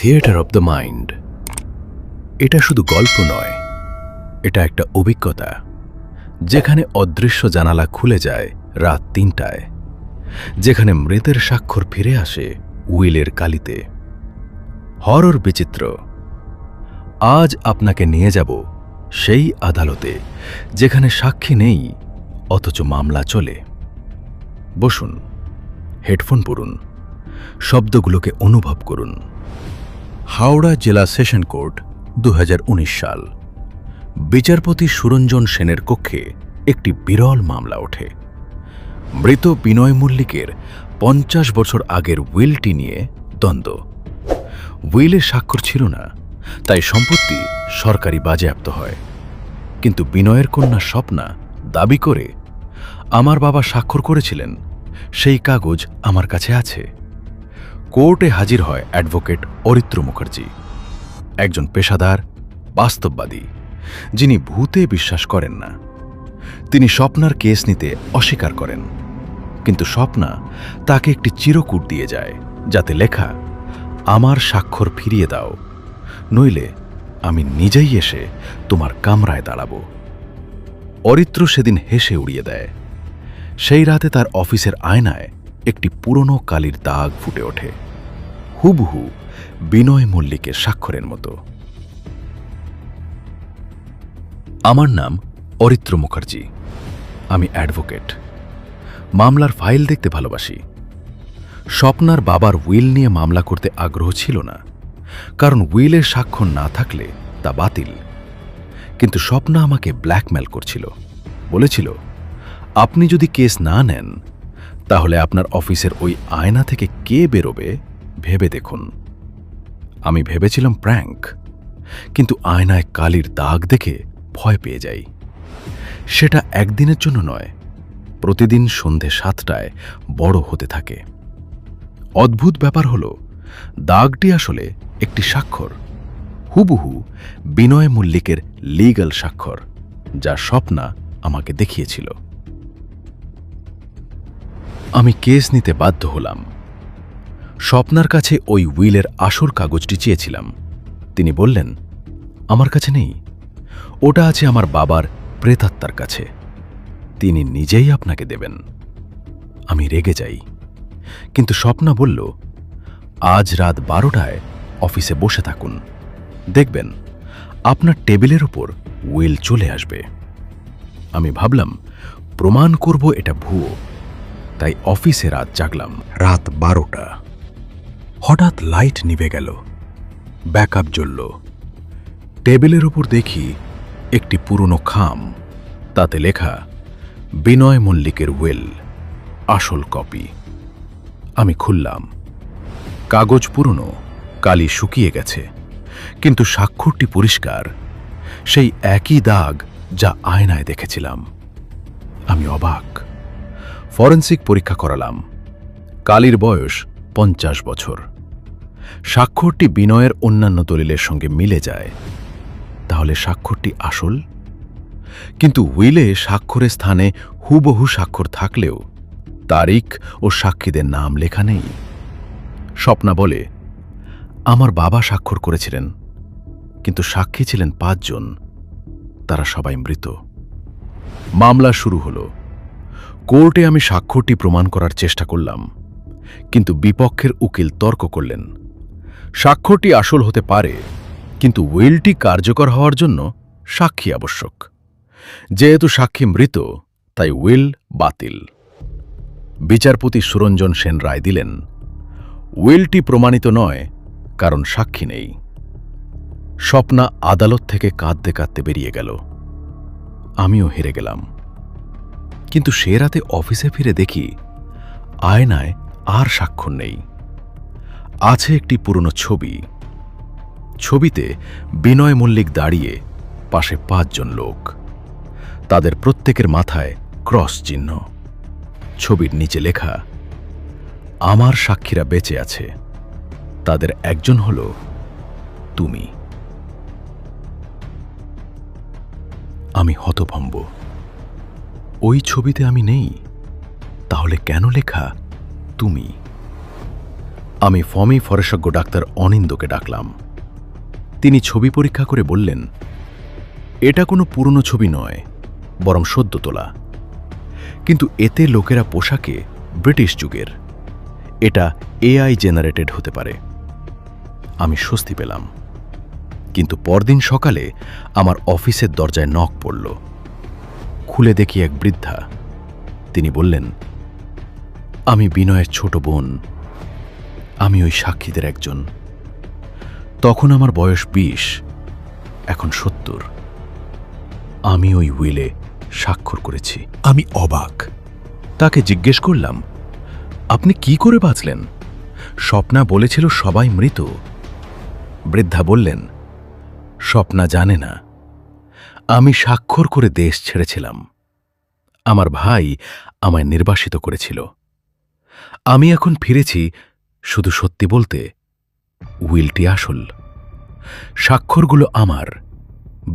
Theatre of the mind. এটা শুধু গল্প নয়, এটা একটা অভিজ্ঞতা যেখানে অদৃশ্য জানালা খুলে যায় রাত ৩টায়, যেখানে মৃতের স্বাক্ষর ফিরে আসে উইলের কালিতে। হরর বিচিত্র। আজ আপনাকে নিয়ে যাব সেই আদালতে যেখানে সাক্ষী নেই অথচ মামলা চলে। বসুন, হেডফোন পরুন, শব্দগুলোকে অনুভব করুন। হাওড়া জেলা সেশন কোর্ট, ২০১৯ সাল। বিচারপতি সুরঞ্জন সেনের কক্ষে একটি বিরল মামলা ওঠে। মৃত বিনয় মল্লিকের ৫০ বছর আগের উইলটি নিয়ে দ্বন্দ্ব। উইলে স্বাক্ষর ছিল না, তাই সম্পত্তি সরকারি বাজেয়াপ্ত হয়। কিন্তু বিনয়ের কন্যা স্বপ্না দাবি করে, আমার বাবা স্বাক্ষর করেছিলেন, সেই কাগজ আমার কাছে আছে। কোর্টে হাজির হয় অ্যাডভোকেট অরিত্র মুখার্জি, একজন পেশাদার বাস্তববাদী যিনি ভূতে বিশ্বাস করেন না। তিনি স্বপ্নার কেস নিতে অস্বীকার করেন, কিন্তু স্বপ্না তাকে একটি চিরকুট দিয়ে যায়, যাতে লেখা, আমার স্বাক্ষর ফিরিয়ে দাও, নইলে আমি নিজেই এসে তোমার কামরায় দাঁড়াব। অরিত্র সেদিন হেসে উড়িয়ে দেয়। সেই রাতে তার অফিসের আয়নায় একটি পুরনো কালির দাগ ফুটে ওঠে, হুবহু বিনয় মল্লিকের স্বাক্ষরের মতো। আমার নাম অরিত্র মুখার্জি, আমি অ্যাডভোকেট। মামলার ফাইল দেখতে ভালোবাসি। স্বপ্নার বাবার উইল নিয়ে মামলা করতে আগ্রহ ছিল না, কারণ উইলের স্বাক্ষর না থাকলে তা বাতিল। কিন্তু স্বপ্না আমাকে ব্ল্যাকমেল করছিল, বলেছিল, আপনি যদি কেস না নেন তাহলে আপনার অফিসের ওই আয়না থেকে কে বেরোবে ভেবে দেখুন। আমি ভেবেছিলাম প্র্যাঙ্ক, কিন্তু আয়নায় কালির দাগ দেখে ভয় পেয়ে যাই। সেটা একদিনের জন্য নয়, প্রতিদিন সন্ধে ৭টায় বড় হতে থাকে। অদ্ভুত ব্যাপার হলো, দাগটি আসলে একটি স্বাক্ষর, হুবহু বিনয় মল্লিকের লিগ্যাল স্বাক্ষর, যা স্বপ্না আমাকে দেখিয়েছিল। আমি কেস নিতে বাধ্য হলাম। স্বপ্নার কাছে ওই উইলের আসল কাগজটি চেয়েছিলাম। তিনি বললেন, আমার কাছে নেই, ওটা আছে আমার বাবার প্রেতাত্মার কাছে, তিনি নিজেই আপনাকে দেবেন। আমি রেগে যাই, কিন্তু স্বপ্না বলল, আজ রাত ১২টায় অফিসে বসে থাকুন, দেখবেন আপনার টেবিলের ওপর উইল চলে আসবে। আমি ভাবলাম প্রমাণ করব এটা ভুয়ো, তাই অফিসে রাত জাগলাম। রাত ১২টা। হঠাৎ লাইট নিভে গেল, ব্যাকআপ জ্বলল। টেবিলের ওপর দেখি একটি পুরনো খাম, তাতে লেখা, বিনয় মল্লিকের উইল, আসল কপি। আমি খুললাম। কাগজ পুরনো, কালি শুকিয়ে গেছে, কিন্তু স্বাক্ষরটি পরিষ্কার, সেই একই দাগ যা আয়নায় দেখেছিলাম। আমি অবাক। ফরেনসিক পরীক্ষা করালাম। কালির বয়স ৫০ বছর। স্বাক্ষরটি বিনয়ের অন্যান্য দলিলের সঙ্গে মিলে যায়। তাহলে স্বাক্ষরটি আসল? কিন্তু উইলে স্বাক্ষরের স্থানে হুবহু স্বাক্ষর থাকলেও তারিখ ও সাক্ষীদের নাম লেখা নেই। স্বপ্না বলে, আমার বাবা স্বাক্ষর করেছিলেন, কিন্তু সাক্ষী ছিলেন ৫ জন, তারা সবাই মৃত। মামলা শুরু হলো। কোর্টে আমি স্বাক্ষরটি প্রমাণ করার চেষ্টা করলাম, কিন্তু বিপক্ষের উকিল তর্ক করলেন, স্বাক্ষরটি আসল হতে পারে, কিন্তু উইলটি কার্যকর হওয়ার জন্য সাক্ষী আবশ্যক। যেহেতু সাক্ষী মৃত, তাই উইল বাতিল। বিচারপতি সুরঞ্জন সেন রায় দিলেন, উইলটি প্রমাণিত নয়, কারণ সাক্ষী নেই। স্বপ্না আদালত থেকে কাঁদতে কাঁদতে বেরিয়ে গেল। আমিও হেরে গেলাম। কিন্তু সে রাতে অফিসে ফিরে দেখি, আয়নায় আর স্বাক্ষর নেই। আছে একটি পুরনো ছবি। ছবিতে বিনয় মল্লিক দাঁড়িয়ে, পাশে ৫ জন লোক, তাদের প্রত্যেকের মাথায় ক্রস চিহ্ন। ছবির নিচে লেখা, আমার সাক্ষীরা বেঁচে আছে, তাদের একজন হল তুমি। আমি হতভম্ব। ওই ছবিতে আমি নেই, তাহলে কেন লেখা তুমি? আমি ফমি ফরেশজ্ঞ ডাক্তার অনিন্দকে ডাকলাম। তিনি ছবি পরীক্ষা করে বললেন, এটা কোনো পুরনো ছবি নয়, বরং সদ্য তোলা, কিন্তু এতে লোকেরা পোশাকে ব্রিটিশ যুগের। এটা এআই জেনারেটেড হতে পারে। আমি স্বস্তি পেলাম। কিন্তু পরদিন সকালে আমার অফিসের দরজায় নক পড়ল। খুলে দেখি এক বৃদ্ধা। তিনি বললেন, আমি বিনয়ের ছোট বোন, আমি ওই সাক্ষীদের একজন। তখন আমার বয়স 20, এখন 70। আমি ওই উইলে স্বাক্ষর করেছি। আমি অবাক। তাকে জিজ্ঞেস করলাম, আপনি কি করে বাঁচলেন? স্বপ্না বলেছিল সবাই মৃত। বৃদ্ধা বললেন, স্বপ্না জানে না, আমি স্বাক্ষর করে দেশ ছেড়েছিলাম। আমার ভাই আমায় নির্বাসিত করেছিল। আমি এখন ফিরেছি শুধু সত্যি বলতে, উইলটি আসল। স্বাক্ষরগুলো আমার,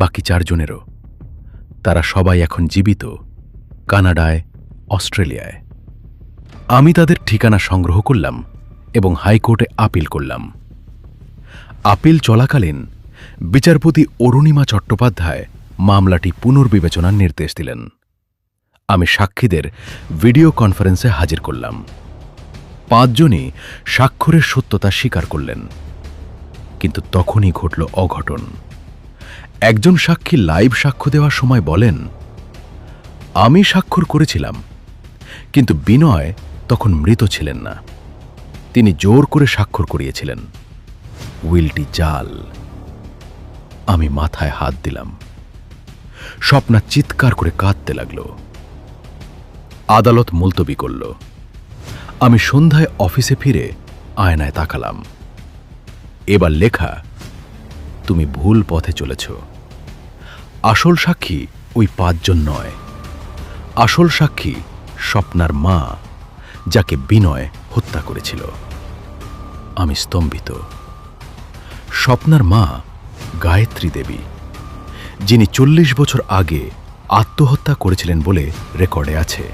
বাকি 4 জনেরও। তারা সবাই এখন জীবিত, কানাডায়, অস্ট্রেলিয়ায়। আমি তাদের ঠিকানা সংগ্রহ করলাম এবং হাইকোর্টে আপিল করলাম। আপিল চলাকালীন বিচারপতি অরুণিমা চট্টোপাধ্যায় মামলাটি পুনর্বিবেচনার নির্দেশ দিলেন। আমি সাক্ষীদের ভিডিও কনফারেন্সে হাজির করলাম। 5 জনই স্বাক্ষরের সত্যতা স্বীকার করলেন। কিন্তু তখনই ঘটল অঘটন। একজন সাক্ষী লাইভ সাক্ষ্য দেওয়ার সময় বলেন, আমি স্বাক্ষর করেছিলাম, কিন্তু বিনয় তখন মৃত ছিলেন না। তিনি জোর করে স্বাক্ষর করিয়েছিলেন। উইলটি জাল। আমি মাথায় হাত দিলাম। স্বপ্না চিৎকার করে কাঁদতে লাগল। আদালত মুলতবি করল। আমি সন্ধ্যায় অফিসে ফিরে আয়নায় তাকালাম। এবার লেখা, তুমি ভুল পথে চলেছ। আসল সাক্ষী ওই 5 জন নয়। আসল সাক্ষী স্বপ্নার মা, যাকে বিনয় হত্যা করেছিল। আমি স্তম্ভিত। স্বপ্নার মা গায়ত্রী দেবী, যিনি 40 বছর আগে আত্মহত্যা করেছিলেন বলে রেকর্ডে আছে।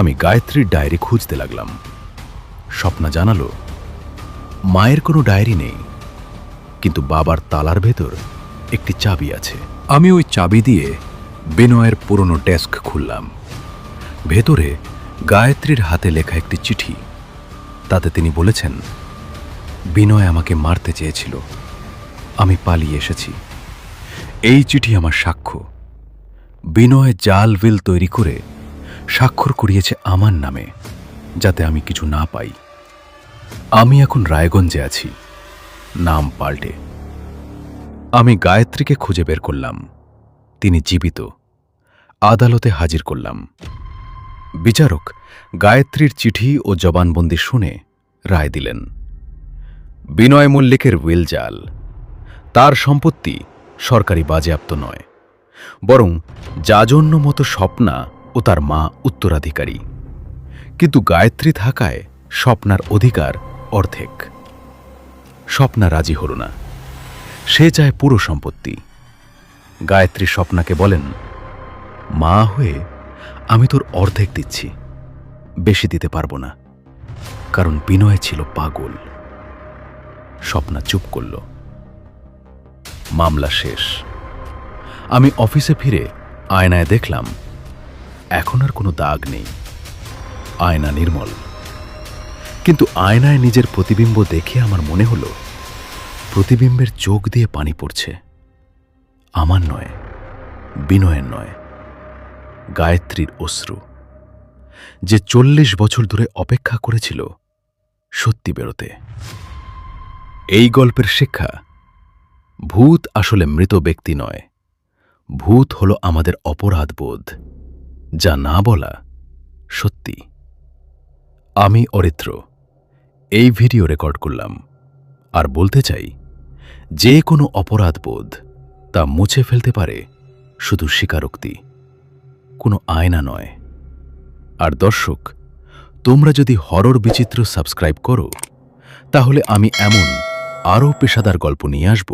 আমি গায়ত্রীর ডায়েরি খুঁজতে লাগলাম। স্বপ্না জানালো, মায়ের কোনো ডায়েরি নেই, কিন্তু বাবার তালার ভেতর একটি চাবি আছে। আমি ওই চাবি দিয়ে বিনয়ের পুরনো ডেস্ক খুললাম। ভেতরে গায়ত্রীর হাতে লেখা একটি চিঠি। তাতে তিনি বলেছেন, বিনয় আমাকে মারতে চেয়েছিল, আমি পালিয়ে এসেছি। এই চিঠি আমার সাক্ষ্য। বিনয় জাল উইল তৈরি করে স্বাক্ষর করিয়েছে আমার নামে, যাতে আমি কিছু না পাই। আমি এখন রায়গঞ্জে আছি, নাম পাল্টে। আমি গায়ত্রীকে খুঁজে বের করলাম। তিনি জীবিত। আদালতে হাজির করলাম। বিচারক গায়ত্রীর চিঠি ও জবানবন্দি শুনে রায় দিলেন, বিনয় মল্লিকের উইল জাল। তার সম্পত্তি সরকারি বাজেয়াপ্ত নয়, বরং যাজন্য মতো স্বপ্না ও তার মা উত্তরাধিকারী। কিন্তু গায়ত্রী থাকায় স্বপ্নার অধিকার অর্ধেক। স্বপ্না রাজি হল না। সে চায় পুরো সম্পত্তি। গায়ত্রী স্বপ্নাকে বলেন, মা হয়ে আমি তোর অর্ধেক দিচ্ছি, বেশি দিতে পারবো না, কারণ বিনয় ছিল পাগল। স্বপ্না চুপ করল। মামলা শেষ। আমি অফিসে ফিরে আয়নায় দেখলাম, এখন আর কোনো দাগ নেই। আয়না নির্মল। কিন্তু আয়নায় নিজের প্রতিবিম্ব দেখে আমার মনে হল, প্রতিবিম্বের চোখ দিয়ে পানি পড়ছে। আমার নয়, বিনয়ের নয়, গায়ত্রীর অশ্রু, যে 40 বছর ধরে অপেক্ষা করেছিল সত্যি বেরোতে। এই গল্পের শিক্ষা, ভূত আসলে মৃত ব্যক্তি নয়। ভূত হল আমাদের অপরাধবোধ, যা না বলা সত্যি। আমি অরিত্র এই ভিডিও রেকর্ড করলাম, আর বলতে চাই, যে কোনো অপরাধবোধ তা মুছে ফেলতে পারে শুধু স্বীকারোক্তি, কোনো আয়না নয়। আর দর্শক, তোমরা যদি হরর বিচিত্র সাবস্ক্রাইব করো, তাহলে আমি এমন আরও পেশাদার গল্প নিয়ে আসব,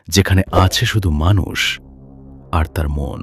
যেখানে আছে শুধু মানুষ আর তার মন।